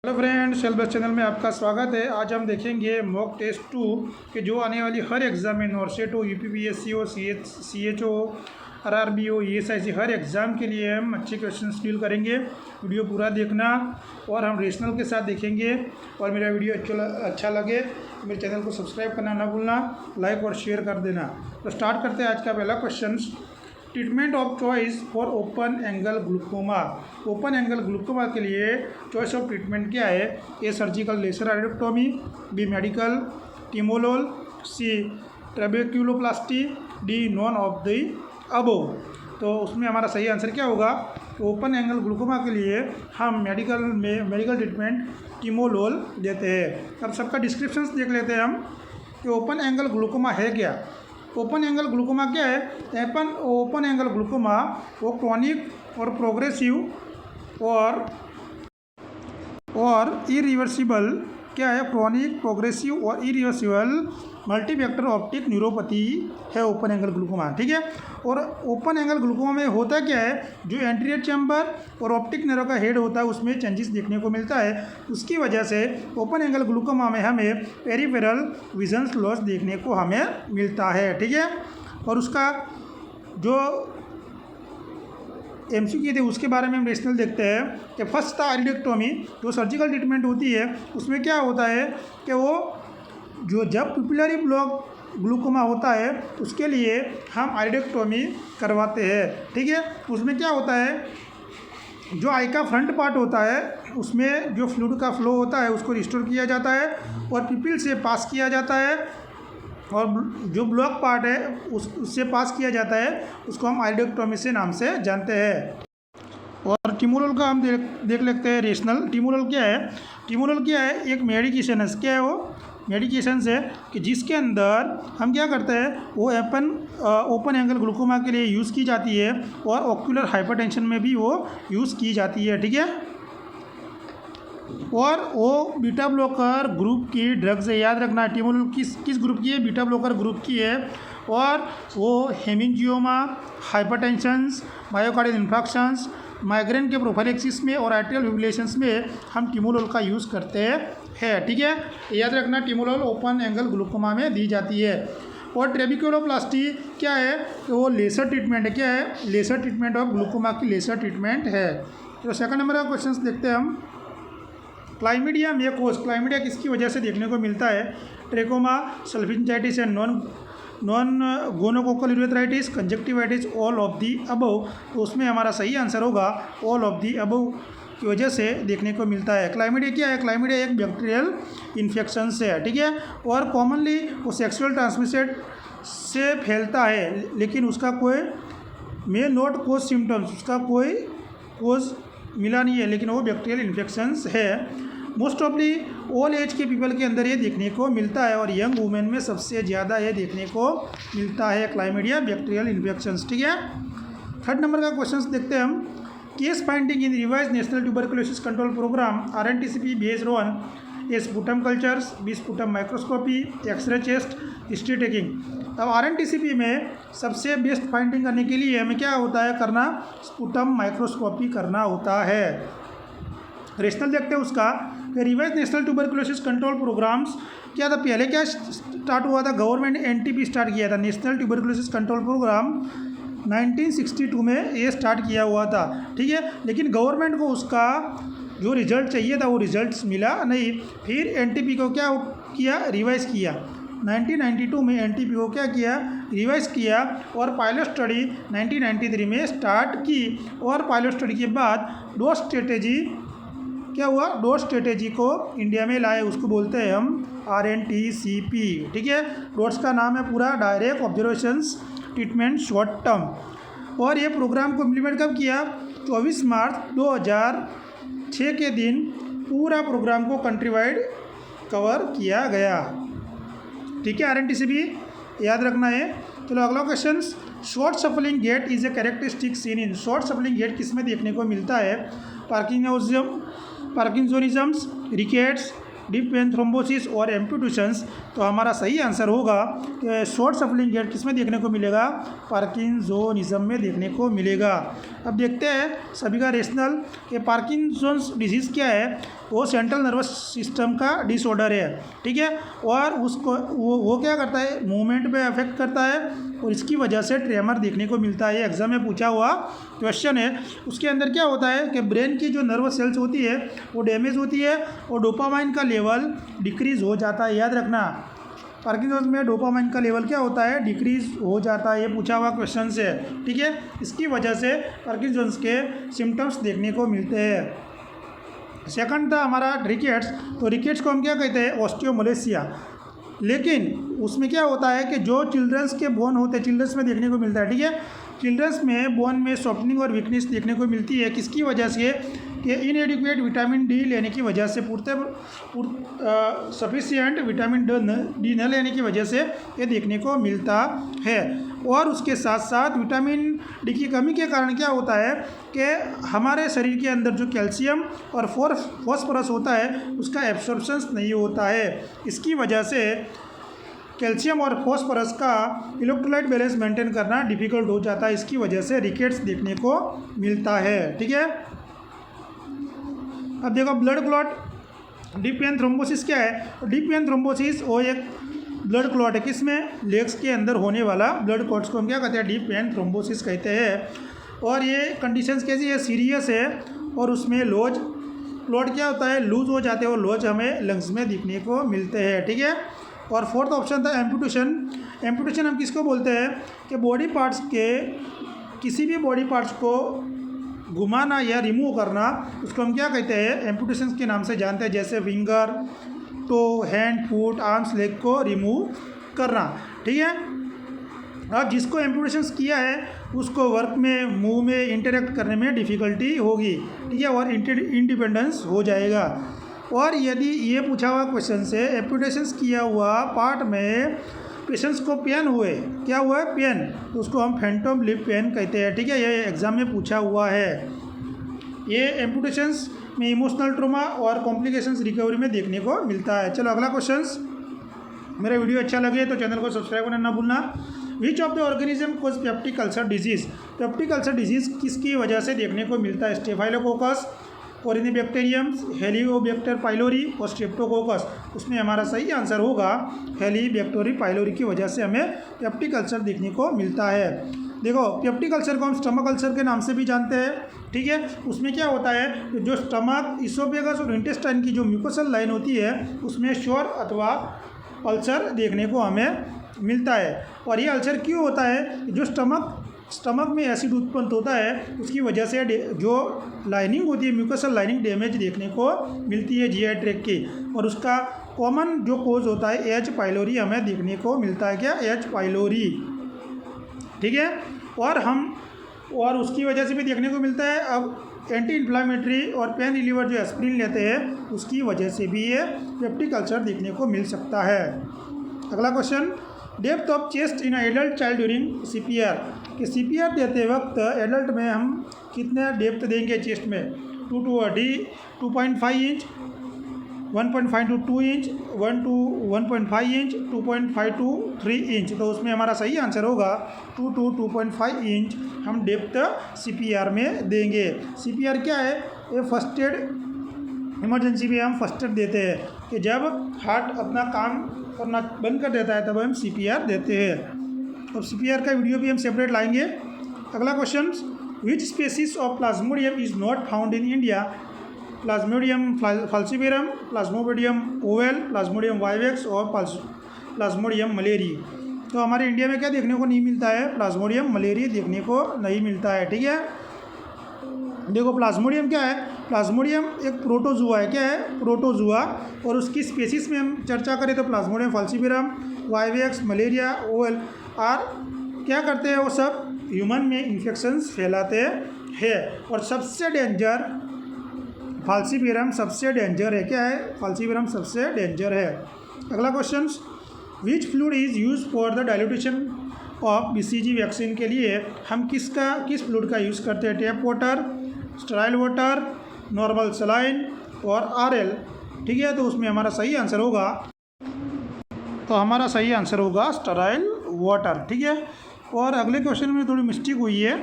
Hello friends, self channel में आपका स्वागत है। आज हम देखेंगे मॉक टेस्ट 2 के जो आने वाली हर एग्ज़ाम में नॉर्सेट हो, यूपीपीएससी हो, सीएच हो, आरआरबी हो, ईएसआईसी हर एग्ज़ाम के लिए हम अच्छे क्वेश्चन डील करेंगे। वीडियो पूरा देखना और हम रेशनल के साथ देखेंगे। और मेरा वीडियो अच्छा लगे तो मेरे चैनल को सब्सक्राइब करना ना भूलना, लाइक और शेयर कर देना। तो स्टार्ट करते हैं आज का पहला question. Treatment of choice for open angle glaucoma. Open angle glaucoma के लिए चॉइस ऑफ ट्रीटमेंट क्या है? A surgical laser iridectomy, B medical timolol, C trabeculoplasty, D none of the above. तो उसमें हमारा सही आंसर क्या होगा? ओपन एंगल ग्लूकोमा के लिए हम मेडिकल ट्रीटमेंट टिमोलोल देते हैं। अब सबका डिस्क्रिप्शन देख लेते हैं हम कि ओपन एंगल ग्लूकोमा है क्या। ओपन एंगल ग्लूकोमा क्या है? ओपन एंगल ग्लूकोमा वो क्रॉनिक और प्रोग्रेसिव और इरिवर्सिबल क्या है? क्रॉनिक, प्रोग्रेसिव और इरिवर्सिबल मल्टीफैक्टर ऑप्टिक न्यूरोपैथी है ओपन एंगल ग्लूकोमा। ठीक है। और ओपन एंगल ग्लूकोमा में होता क्या है? जो एंटीरियर चैम्बर और ऑप्टिक नर्व का हेड होता है उसमें चेंजेस देखने को मिलता है। उसकी वजह से ओपन एंगल ग्लूकोमा में हमें पेरिफेरल विजन्स लॉस देखने को हमें मिलता है। ठीक है। और उसका जो एमसीक्यू थे उसके बारे में हम रेशनल देखते हैं कि फर्स्ट था आइडेक्टोमी। जो सर्जिकल ट्रीटमेंट होती है उसमें क्या होता है कि वो जब पिपिलरी ब्लॉक ग्लूकोमा होता है उसके लिए हम आइडेक्टोमी करवाते हैं। ठीक है। उसमें क्या होता है, जो आई का फ्रंट पार्ट होता है उसमें जो फ्लूइड का फ्लो होता है उसको रिस्टोर किया जाता है और पिपिल से पास किया जाता है, और जो ब्लॉक पार्ट है उससे पास किया जाता है, उसको हम आइडेक्टोमी से नाम से जानते हैं। और टिमोलोल का हम देख लेते हैं रेशनल। टिमोलोल क्या है? टिमोलोल क्या है? एक मेडिकेशन है। क्या है वो? मेडिकेशन है कि जिसके अंदर हम क्या करते हैं, वो ओपन एंगल ग्लूकोमा के लिए यूज़ की जाती है और ऑक्यूलर हाइपरटेंशन में भी वो यूज़ की जाती है। ठीक है। और वो बीटा ब्लॉकर ग्रुप की ड्रग्स है, याद रखना। टिमोलोल किस ग्रुप की है? बीटा ब्लॉकर ग्रुप की है। और वो हेमिंजियोमा, हाइपरटेंशंस, मायोकार्डियल इन्फेक्शंस, माइग्रेन के प्रोफाइलेक्सिस में और आर्टेरियल फिब्रिलेशंस में हम टिमोलोल का यूज़ करते हैं। ठीक है। याद रखना, टिमोलोल ओपन एंगल ग्लूकोमा में दी जाती है। और ट्रेबेक्युलोप्लास्टी क्या है? तो वो लेसर ट्रीटमेंट है। क्या है? लेसर ट्रीटमेंट ऑफ ग्लूकोमा की लेसर ट्रीटमेंट है। तो सेकंड नंबर का क्वेश्चन देखते हैं हम। क्लाइमीडिया मेकोस। क्लाइमीडिया किसकी वजह से देखने को मिलता है? Trachoma, salpingitis and non gonococcal urethritis, conjunctivitis, all of the above. तो उसमें हमारा सही आंसर होगा ऑल ऑफ दी अबव की वजह से देखने को मिलता है। क्लाइमीडिया क्या है? क्लाइमीडिया एक बैक्टीरियल इन्फेक्शन से है। ठीक है। और कॉमनली वो सेक्सुअल ट्रांसमिटेड से फैलता है, लेकिन उसका कोई मे नॉट कोज सिम्टम्स, उसका कोई कोज मिला नहीं है, लेकिन वो बैक्टीरियल इन्फेक्शंस है। मोस्ट ऑफली ऑल एज के पीपल के अंदर ये देखने को मिलता है और यंग वुमेन में सबसे ज़्यादा ये देखने को मिलता है क्लाइमीडिया बैक्टीरियल इन्फेक्शंस। ठीक है। थर्ड नंबर का क्वेश्चन देखते हैं हम। Case finding in revised national tuberculosis control programme RNTCP based on A sputum cultures, B sputum microscopy, x-ray chest, history taking. अब आरएनटीसीपी में सबसे बेस्ट फाइंडिंग करने के लिए हमें क्या होता है करना? स्पुटम माइक्रोस्कोपी करना होता है। रेशनल देखते हैं उसका कि revise national tuberculosis control programmes क्या था? पहले क्या स्टार्ट हुआ था? गवर्नमेंट ने एनटीपी स्टार्ट किया था, नेशनल ट्यूबरकुलोसिस कंट्रोल प्रोग्राम 1962 में ये स्टार्ट किया हुआ था। ठीक है। लेकिन गवर्नमेंट को उसका जो रिजल्ट चाहिए था वो रिजल्ट्स मिला नहीं। फिर एनटीपी को क्या किया? रिवाइज किया। 1992 में एनटीपी को क्या किया? रिवाइज किया और पायलट स्टडी 1993 में स्टार्ट की। और पायलट स्टडी के बाद डोज स्ट्रेटेजी क्या हुआ? डोज स्ट्रेटेजी को इंडिया में लाए, उसको बोलते हैं हम आरएनटीसीपी। ठीक है। डोज का नाम है पूरा direct observations treatment short term. और ये प्रोग्राम को इम्प्लीमेंट कब किया? 24 मार्च 2006 के दिन पूरा प्रोग्राम को कंट्री वाइड कवर किया गया। ठीक है। आरएनटीसीपी याद रखना है। चलो अगला question. Short shuffling gait is a characteristic seen in. Short shuffling gait किस में देखने को मिलता है? Parkinsonisms, rickets, deep vein thrombosis और एम्पुटेशंस, तो हमारा सही आंसर होगा कि शॉर्ट सफलिंग गेट किस में देखने को मिलेगा, पार्किंसोनिज्म में देखने को मिलेगा। अब देखते हैं सभी का रेशनल कि पार्किंसंस डिजीज़ क्या है। वो सेंट्रल नर्वस सिस्टम का डिसऑर्डर है, ठीक है, और उसको वो क्या करता है, मूवमेंट पे अफेक्ट करता है और इसकी वजह से ट्रेमर देखने को मिलता है। ये एग्जाम में पूछा हुआ क्वेश्चन है। उसके अंदर क्या होता है कि ब्रेन की जो नर्वस सेल्स होती है वो डैमेज होती है और डोपामाइन का लेवल डिक्रीज़ हो जाता है। याद रखना, पार्किंसंस में डोपामाइन का लेवल क्या होता है, डिक्रीज हो जाता है। ये पूछा हुआ क्वेश्चन से, ठीक है। इसकी वजह से पार्किंसंस के सिम्टम्स देखने को मिलते हैं। सेकंड था हमारा रिकेट्स। तो रिकेट्स को हम क्या कहते हैं, ऑस्टियोमलेशिया। लेकिन उसमें क्या होता है कि जो चिल्ड्रंस के बोन होते हैं, चिल्ड्रंस में देखने को मिलता है, ठीक है। चिल्ड्रंस में बोन में सॉफ्टनिंग और वीकनेस देखने को मिलती है। किसकी वजह से, कि इनएडिक्वेट विटामिन डी लेने की वजह से, सफिशिएंट विटामिन डी न लेने की वजह से ये देखने को मिलता है। और उसके साथ साथ विटामिन डी की कमी के कारण क्या होता है कि हमारे शरीर के अंदर जो कैल्शियम और फॉस्फोरस होता है उसका एब्सॉर्प्शन नहीं होता है। इसकी वजह से कैल्शियम और फॉस्फोरस का इलेक्ट्रोलाइट बैलेंस मेंटेन करना डिफ़िकल्ट हो जाता है। इसकी वजह से रिकेट्स देखने को मिलता है, ठीक है। अब देखो blood clot, deep vein thrombosis क्या है। डीप वेन थ्रोम्बोसिस वो एक ब्लड क्लॉट है, किसमें, लेग्स के अंदर होने वाला ब्लड क्लॉट्स को हम क्या कहते हैं, डीप वेन थ्रोम्बोसिस कहते हैं। और ये कंडीशंस कैसी है, सीरियस है। और उसमें लॉज क्लॉट क्या होता है, लूज हो जाते हैं और लॉज हमें लंग्स में दिखने को मिलते हैं, ठीक है। और फोर्थ ऑप्शन था एम्पुटेशन। एम्पुटेशन हम किसको बोलते हैं कि बॉडी पार्ट्स के किसी भी बॉडी पार्ट्स को घुमाना या रिमूव करना, उसको हम क्या कहते हैं, एम्पुटेशन के नाम से जानते हैं। जैसे finger, toe, hand, foot, arms, leg को रिमूव करना, ठीक है। अब जिसको एम्पुटेशंस किया है उसको वर्क में, मूव में, इंटरेक्ट करने में डिफ़िकल्टी होगी, ठीक है, और इंडिपेंडेंस हो जाएगा। और यदि ये पूछा हुआ क्वेश्चन से एम्पुटेशंस किया हुआ पार्ट में पेशेंट्स को पेन हुए, क्या हुआ है, पेन, तो उसको हम फैंटम लिप पेन कहते हैं, ठीक है। ये एग्ज़ाम में पूछा हुआ है। ये एम्पुटेशंस में इमोशनल ट्रॉमा और कॉम्प्लिकेशंस रिकवरी में देखने को मिलता है। चलो अगला क्वेश्चंस। मेरा वीडियो अच्छा लगे तो चैनल को सब्सक्राइब करना ना भूलना। Which of the organism cause peptic ulcer disease. Peptic ulcer disease किसकी वजह से देखने को मिलता है, स्टेफाइलोकोकस, कोरिनेबैक्टीरियम, हेलिकोबैक्टर पाइलोरी और स्ट्रेप्टोकोकस। उसमें हमारा सही आंसर होगा हेलिकोबैक्टर पाइलोरी की वजह से हमें पेप्टिक अल्सर देखने को मिलता है। देखो पेप्टिक अल्सर को हम स्टमक अल्सर के नाम से भी जानते हैं, ठीक है। उसमें क्या होता है कि जो स्टमक, इसोफेगस और इंटेस्टाइन की जो म्यूकोसल लाइन होती है उसमें शोर अथवा अल्सर देखने को हमें मिलता है। और ये अल्सर क्यों होता है, जो स्टमक में एसिड उत्पन्न होता है उसकी वजह से जो लाइनिंग होती है, म्यूकोसल लाइनिंग डैमेज देखने को मिलती है जीआई ट्रैक्ट की। और उसका कॉमन जो कोज होता है एच पाइलोरी हमें देखने को मिलता है, क्या, एच पाइलोरी, ठीक है। और उसकी वजह से भी देखने को मिलता है। अब एंटी इन्फ्लामेटरी और पेन रिलीवर जो एस्प्रिन लेते हैं उसकी वजह से भी ये पेप्टिक अल्सर देखने को मिल सकता है। अगला question, depth of chest in adult child during CPR. कि सीपीआर देते वक्त एडल्ट में हम कितने डेप्थ देंगे चेस्ट में, 2.5 inch, 1.5 to 2 inch, 1 to 1.5 inch, 2.5 to 3 inch. तो उसमें हमारा सही आंसर होगा 2 to 2.5 इंच हम डेप्थ सीपीआर में देंगे। सीपीआर क्या है, ये फर्स्ट एड, इमरजेंसी में हम फर्स्ट एड देते हैं कि जब हार्ट अपना काम करना बंद कर देता है तब हम सीपीआर देते हैं। और सीपीआर का वीडियो भी हम सेपरेट लाएंगे। अगला question, which species of Plasmodium is not found in India. Plasmodium falciparum, Plasmodium oval, Plasmodium vivax और प्लाज्मोडियम मलेरी। तो हमारे इंडिया में क्या देखने को नहीं मिलता है, प्लाज्मोडियम मलेरी देखने को नहीं मिलता है, ठीक है। देखो प्लाज्मोडियम क्या है, प्लाज्मोडियम एक प्रोटोजुआ है, क्या है, प्रोटोजुआ। और उसकी स्पेसीज में हम चर्चा करें तो Plasmodium falciparum, vivax, malaria, oval और क्या करते हैं, वो सब ह्यूमन में इन्फेक्शंस फैलाते हैं। और सबसे डेंजर फाल्सिपेरम सबसे डेंजर है, क्या है, फाल्सिपेरम सबसे डेंजर है। अगला question, which fluid is use for the dilution of BCG vaccine. के लिए हम किस फ्लूइड का यूज़ करते हैं, tap water, sterile water, normal saline और आरएल। ठीक है, तो उसमें हमारा सही आंसर होगा, तो हमारा सही आंसर होगा स्टेराइल वाटर। ठीक है, और अगले क्वेश्चन में थोड़ी मिस्टेक हुई है,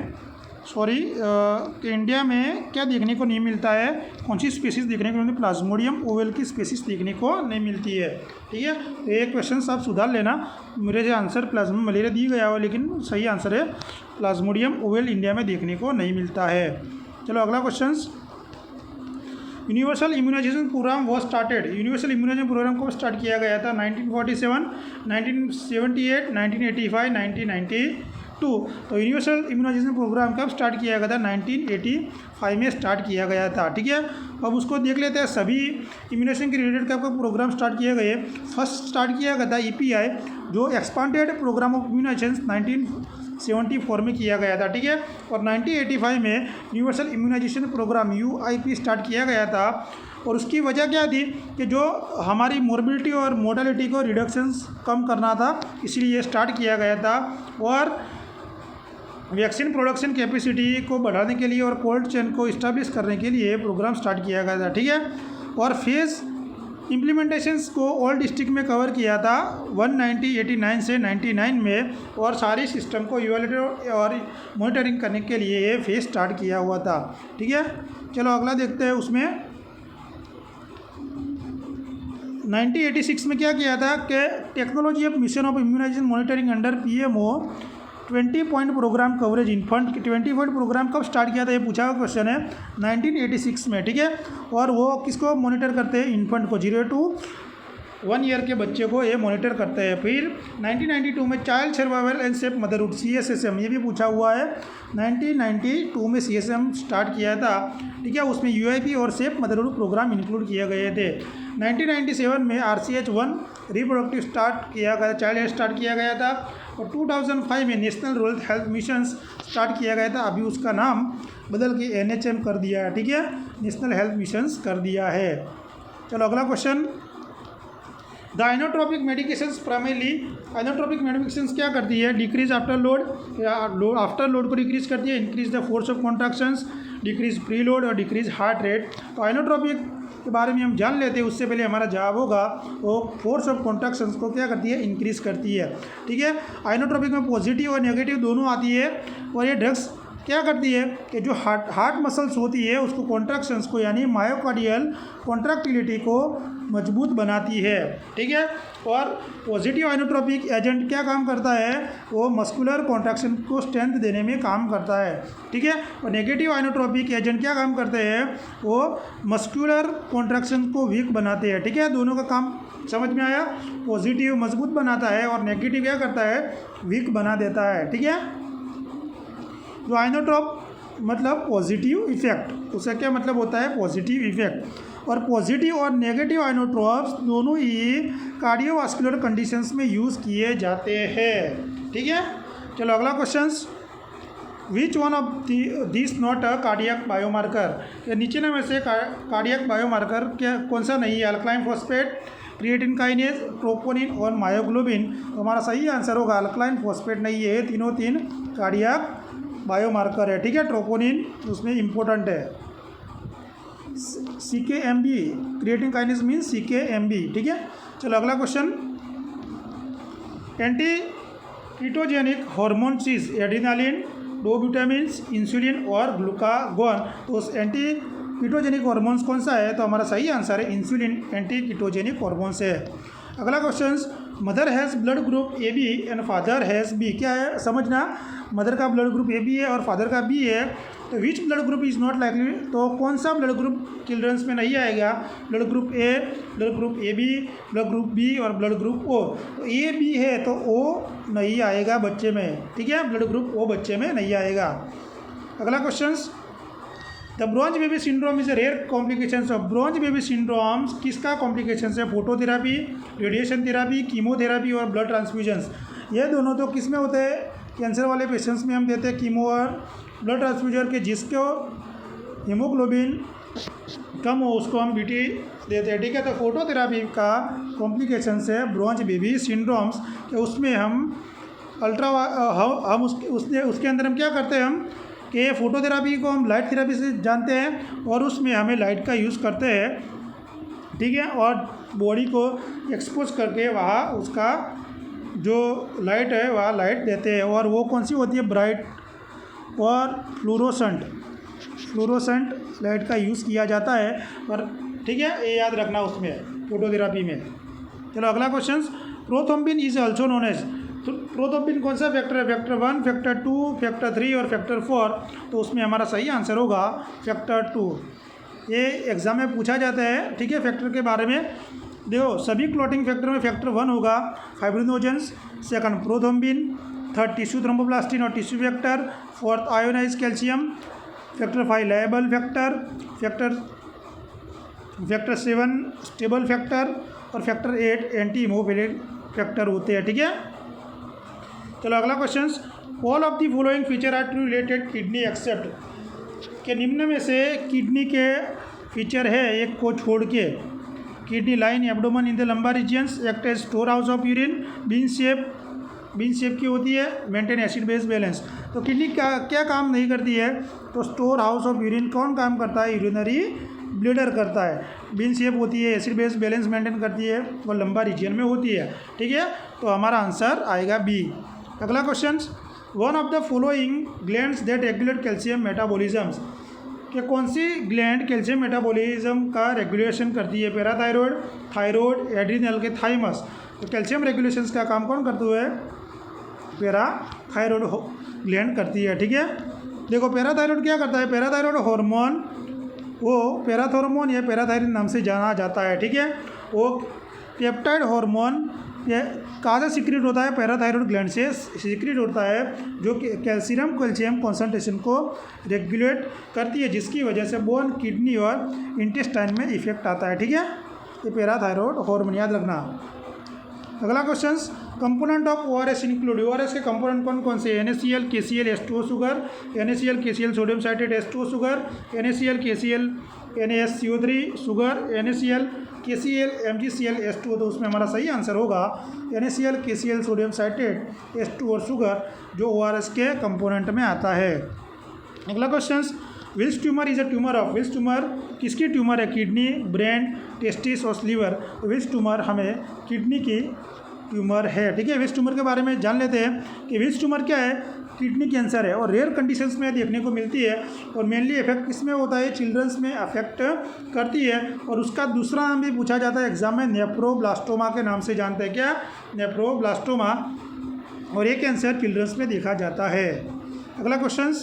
सॉरी, कि इंडिया में क्या देखने को नहीं मिलता है, कौन सी स्पीसीज देखने को मिलती है, प्लाज्मोडियम ओवेल की स्पीसीज देखने को नहीं मिलती है। ठीक है, तो ये क्वेश्चन आप सुधार लेना, मेरे से आंसर प्लाज्मा मलेरिया दी गया हो, लेकिन सही आंसर है प्लाज्मोडियम ओवेल इंडिया में देखने को नहीं मिलता है। चलो अगला question, universal immunisation programme was started, universal immunisation programme कब स्टार्ट किया गया था, 1947, 1978, 1985, 1992। तो यूनिवर्सल इम्यूनाइजेशन प्रोग्राम कब स्टार्ट किया गया था, 1985 में स्टार्ट किया गया था। ठीक है, अब उसको देख लेते हैं, सभी इम्यूनाइजेशन के रिलेटेड कब कब प्रोग्राम स्टार्ट किए गए। फर्स्ट स्टार्ट किया गया था EPI, जो एक्सपांडेड प्रोग्राम ऑफ इम्यूनाइजेशन 1974 में किया गया था। ठीक है, और 1985 में universal immunisation programme UIP start किया गया था, और उसकी वजह क्या थी कि जो हमारी मोर्बिलिटी और मोर्टेलिटी को रिडक्शंस कम करना था, इसलिए ये स्टार्ट किया गया था। और वैक्सीन प्रोडक्शन कैपेसिटी को बढ़ाने के लिए और कोल्ड चेन को इस्टेब्लिश करने के लिए प्रोग्राम स्टार्ट किया गया था। ठीक है, और फेज़ इम्प्लीमेंटेशंस को ऑल डिस्ट्रिक्ट में कवर किया था 1989 से 99 में, और सारी सिस्टम को इवैल्यूएट और मॉनिटरिंग करने के लिए ये फेज स्टार्ट किया हुआ था। ठीक है, चलो अगला देखते हैं, उसमें 1986 में क्या किया था कि technology of mission of immunisation monitoring under PMO 20 point programme coverage infant, 20 point programme कब स्टार्ट किया था, ये पूछा हुआ क्वेश्चन है, 1986 में। ठीक है, और वो किसको मॉनिटर करते हैं, इन्फंट को, 0 to 1 ईयर के बच्चे को ये मॉनिटर करते हैं। फिर 1992 में child survival and safe motherhood CSSM, ये भी पूछा हुआ है, 1992 में CSM स्टार्ट किया था। ठीक है, उसमें UIP और सेफ मदरहुड प्रोग्राम इंक्लूड किए गए थे। 1997 में RCH1 रिप्रोडक्टिव स्टार्ट किया गया, चाइल्ड हेल्थ स्टार्ट किया गया था, और 2005 में national rural health mission start किया गया था, अभी उसका नाम बदल के NHM कर दिया है। ठीक है, नेशनल हेल्थ मिशंस कर दिया है। चलो अगला question, the inotropic medications primarily, inotropic medications क्या करती है, decrease after load, after load को डिक्रीज करती है, increase the force of contractions, decrease pre load और डिक्रीज हार्ट रेट। तो आइनोट्रोपिक के बारे में हम जान लेते हैं, उससे पहले हमारा जवाब होगा, वो फोर्स ऑफ कॉन्ट्रैक्शंस को क्या करती है, इंक्रीज करती है। ठीक है, आइनोट्रोपिक में पॉजिटिव और नेगेटिव दोनों आती है, और ये ड्रग्स क्या करती है कि जो हार्ट मसल्स होती है उसको कॉन्ट्रैक्शंस को, यानी मायोकार्डियल कॉन्ट्रैक्टिलिटी को मजबूत बनाती है। ठीक है, और पॉजिटिव आइनोट्रोपिक एजेंट क्या काम करता है, वो मस्कुलर कॉन्ट्रैक्शन को स्ट्रेंथ देने में काम करता है। ठीक है, और नेगेटिव आइनोट्रोपिक एजेंट क्या काम करते हैं, वो मस्कुलर कॉन्ट्रैक्शन को वीक बनाते हैं। ठीक है, दोनों का काम समझ में आया, पॉजिटिव मजबूत बनाता है और नेगेटिव क्या करता है, वीक बना देता है। ठीक है, जो आइनोट्रोप मतलब पॉजिटिव इफेक्ट, उसका क्या मतलब होता है, पॉजिटिव इफेक्ट। और पॉजिटिव और नेगेटिव आइनोट्रोप्स दोनों ही कार्डियोवास्कुलर कंडीशंस में यूज़ किए जाते हैं। ठीक है, चलो अगला question, which one of this not a cardiac biomarker, नीचे में से कार्डियक बायोमार्कर क्या कौन सा नहीं है, alkaline phosphate, creatine kinase, troponin और मायोग्लोबिन। तो हमारा सही आंसर होगा अल्कलाइन फॉस्फेट नहीं है, तीनों तीन कार्डियक बायोमार्कर है। ठीक है, ट्रोपोनिन उसमें इम्पोर्टेंट है, CKMB, creatine kinase means CKMB। ठीक है, चलो अगला क्वेश्चन, एंटी कीटोजेनिक हार्मोन चीज, एड्रेनालिन, डोब्यूटामिन्स, इंसुलिन और ग्लूकागोन। तो उस एंटी कीटोजेनिक हार्मोन्स कौन सा है, तो हमारा सही आंसर है इंसुलिन एंटी कीटोजेनिक हार्मोन्स है। अगला question, mother has blood group AB and father has B, क्या है समझना, मदर का ब्लड ग्रुप AB है और फादर का B है, तो which blood group is not likely, तो कौन सा ब्लड ग्रुप चिल्ड्रंस में नहीं आएगा, blood group A, blood group AB, blood group B और ब्लड ग्रुप O। तो AB है तो O नहीं आएगा बच्चे में। ठीक है, ब्लड ग्रुप O बच्चे में नहीं आएगा। अगला question, the bronze baby syndrome is a rare complications of, bronze baby syndrome किसका कॉम्प्लिकेशन है, फोटोथेरापी, रेडिएशन थेरापी, कीमोथेरापी और ब्लड ट्रांसफ्यूजन्स। ये दोनों तो किस में होते हैं, कैंसर वाले पेशेंट्स में हम देते हैं कीमो और ब्लड ट्रांसफ्यूजन के, जिसको हीमोग्लोबिन कम हो उसको हम BT देते हैं। ठीक है, तो फोटोथेरापी का कॉम्प्लिकेशन है ब्रॉन्ज बेबी सिंड्रोम्स कि उसमें हम हम उसके अंदर हम क्या करते हैं, हम कि फोटोथेरापी को हम लाइट थेरापी से जानते हैं और उसमें हमें लाइट का यूज़ करते हैं ठीक है, और बॉडी को एक्सपोज करके वहाँ उसका जो लाइट है वह लाइट देते हैं। और वो कौन सी होती है, ब्राइट और फ्लोरोसेंट लाइट का यूज़ किया जाता है। और ठीक है, ये याद रखना उसमें फोटोथेरापी में। चलो अगला question, prothrombin is also known as, तो प्रोथ्रोम्बिन कौन सा फैक्टर है, फैक्टर 1, फैक्टर 2, फैक्टर 3 और फैक्टर 4। तो उसमें हमारा सही आंसर होगा फैक्टर 2। ये एग्जाम में पूछा जाता है, ठीक है, फैक्टर के बारे में। देखो सभी क्लॉटिंग फैक्टर में फैक्टर 1 होगा fibrinogens, second prothrombin, third tissue thromboplastin और tissue factor, fourth ionised calcium, factor 5 labile factor, factor 7 stable factor और फैक्टर 8 एंटी हीमोफिलिक फैक्टर होते हैं, ठीक है। चलो अगला question, all of the following feature are related kidney except, के निम्न में से किडनी के फीचर है एक को छोड़ के, kidney line abdomen in the lumbar regions, act as store house of urine, bean shape की होती है, मेंटेन एसिड बेस बैलेंस। तो किडनी क्या काम नहीं करती है, तो स्टोर हाउस ऑफ यूरिन कौन काम करता है, यूरिनरी ब्लीडर करता है। बीन शेप होती है, एसिड बेस बैलेंस मेंटेन करती है और लंबा रीजन में होती है, ठीक है। तो हमारा आंसर आएगा बी। अगला question, one of the following glands that regulate calcium metabolisms, कि कौन सी ग्लैंड कैल्शियम मेटाबॉलिज्म का रेगुलेशन करती है, पैराथायरॉयड, थायरॉयड, एड्रिनल के थाइमस। तो कैल्शियम रेगुलेशंस का काम कौन करते हुए, पैराथायरॉयड ग्लैंड करती है, ठीक है। देखो पैराथायरॉयड क्या करता है, पैराथायरॉयड हार्मोन, वो पैराथॉर्मोन या पैराथायरॉयड नाम से जाना जाता है, ठीक है। वो पेप्टाइड हार्मोन ये कहाँ से सीक्रेट होता है, पैराथायरॉयड ग्लैंड से सीक्रेट होता है, जो कि कैल्शियम कॉन्सेंट्रेशन को रेगुलेट करती है, जिसकी वजह से बोन, किडनी और इंटेस्टाइन में इफेक्ट आता है, ठीक है। ये पैराथायरॉयड हार्मोन याद रखना। अगला question, component of ORS include, ORS के कंपोनेंट कौन कौन से, NaCl, KCl, H2O sugar, NaCl, KCl sodium citrate, H2O sugar, NaCl, KCl, NaSCO3 sugar, NaCl, KCl, MgCl, H2O। तो उसमें हमारा सही आंसर होगा NaCl, KCl sodium citrate, H2O sugar, जो ORS के कंपोनेंट में आता है। अगला question, Wilms tumour is a tumour of, Wilms tumour किसकी ट्यूमर है, किडनी, ब्रेन, टेस्टिस और लीवर। विल्स ट्यूमर हमें किडनी की ट्यूमर है, ठीक है। विल्स ट्यूमर के बारे में जान लेते हैं कि विल्स ट्यूमर क्या है, किडनी कैंसर है और रेयर कंडीशंस में देखने को मिलती है और मेनली इफेक्ट किसमें होता है, चिल्ड्रंस में अफेक्ट करती है। और उसका दूसरा नाम भी पूछा जाता है एग्जाम में, नेफ्रोब्लास्टोमा के नाम से जानते हैं, क्या, नेफ्रोब्लास्टोमा। और ये कैंसर चिल्ड्रंस में देखा जाता है। अगला question,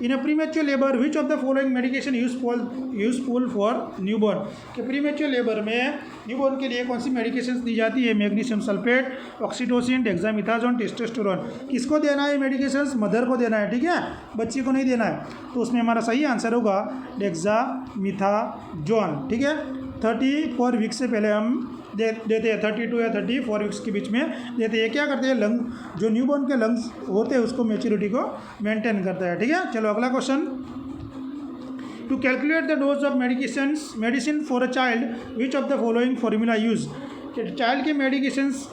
in a premature labour which of the following medication useful for newborn, कि प्रीमेच्योर लेबर में न्यूबॉर्न के लिए कौन सी मेडिकेशन दी जाती है, magnesium sulphate, oxytocin, dexamethasone, testosterone. किसको देना है मेडिकेशन, मदर को देना है, ठीक है, बच्ची को नहीं देना है। तो उसमें हमारा सही आंसर होगा डेक्सामेथासोन, ठीक है। 34 वीक से पहले हम देते हैं, 32 या 34 वीक्स के बीच में देते हैं। क्या करते हैं, लंग जो न्यूबॉर्न के लंग्स होते हैं उसको मैच्योरिटी को मेंटेन करता है, ठीक है। चलो अगला question, to calculate the dose of medicine for a child which of the following formula use, child के मेडिकेशंस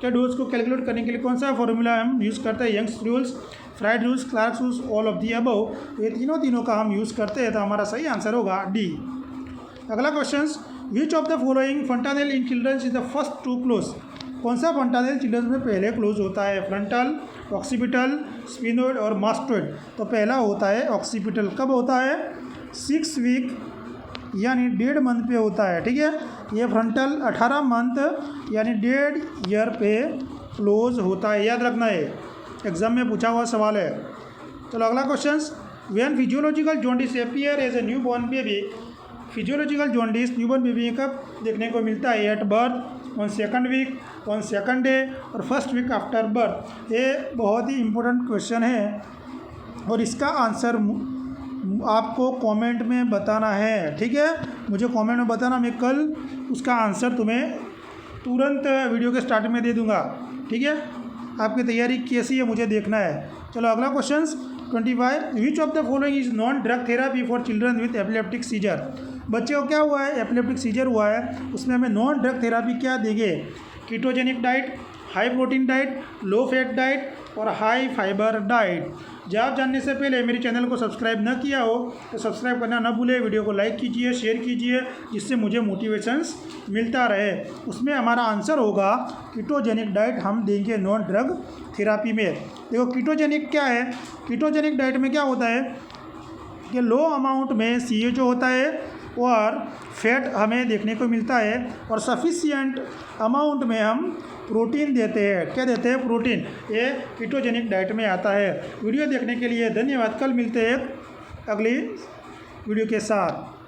के डोज को कैलकुलेट करने के लिए कौन सा फार्मूला हम यूज़ करते हैं, Young's rules, Fried rules, Clark's rules, all of the above. ये तीनों का हम यूज़ करते हैं, तो हमारा सही आंसर होगा डी। अगला question, which of the following fontanelle in childrens is the first to close, कौन सा फंटानेल चिल्ड्रंस में पहले क्लोज होता है, फ्रंटल, ऑक्सीपिटल, स्फिनोइड और मास्टोइड। तो पहला होता है ऑक्सीपिटल, कब होता है, 6 वीक यानी 1.5 मंथ पे होता है, ठीक है। ये फ्रंटल 18 मंथ यानी 1.5 ईयर पे क्लोज होता है, याद रखना है, एग्जाम में पूछा हुआ सवाल है। चलो अगला question, when physiological jaundice appear as a new born baby, physiological jaundice newborn baby कब देखने को मिलता है, at birth, on second week, on second day और फर्स्ट वीक आफ्टर बर्थ। ये बहुत ही इम्पोर्टेंट क्वेश्चन है और इसका आंसर आपको कमेंट में बताना है, ठीक है। मुझे कमेंट में बताना, मैं कल उसका आंसर तुम्हें तुरंत वीडियो के स्टार्ट में दे दूंगा, ठीक है। आपकी तैयारी कैसी है मुझे देखना है। चलो अगला question 25, which of the following is non drug therapy for children with epileptic seizure. बच्चे को क्या हुआ है, एपिलेप्टिक सीजर हुआ है, उसमें हमें नॉन ड्रग थेरापी क्या देंगे, ketogenic diet, high protein diet, low fat diet और हाई फाइबर डाइट। जवाब जानने से पहले मेरे चैनल को सब्सक्राइब न किया हो तो सब्सक्राइब करना न भूलें, वीडियो को लाइक कीजिए, शेयर कीजिए, जिससे मुझे मोटिवेशंस मिलता रहे। उसमें हमारा आंसर होगा कीटोजेनिक डाइट हम देंगे नॉन ड्रग थेरापी में। देखो कीटोजेनिक क्या है, कीटोजेनिक डाइट में क्या होता है कि लो अमाउंट में CO होता है और फैट हमें देखने को मिलता है और सफिशिएंट अमाउंट में हम प्रोटीन देते हैं। क्या देते हैं? प्रोटीन। ये कीटोजेनिक डाइट में आता है। वीडियो देखने के लिए धन्यवाद। कल मिलते हैं अगली वीडियो के साथ।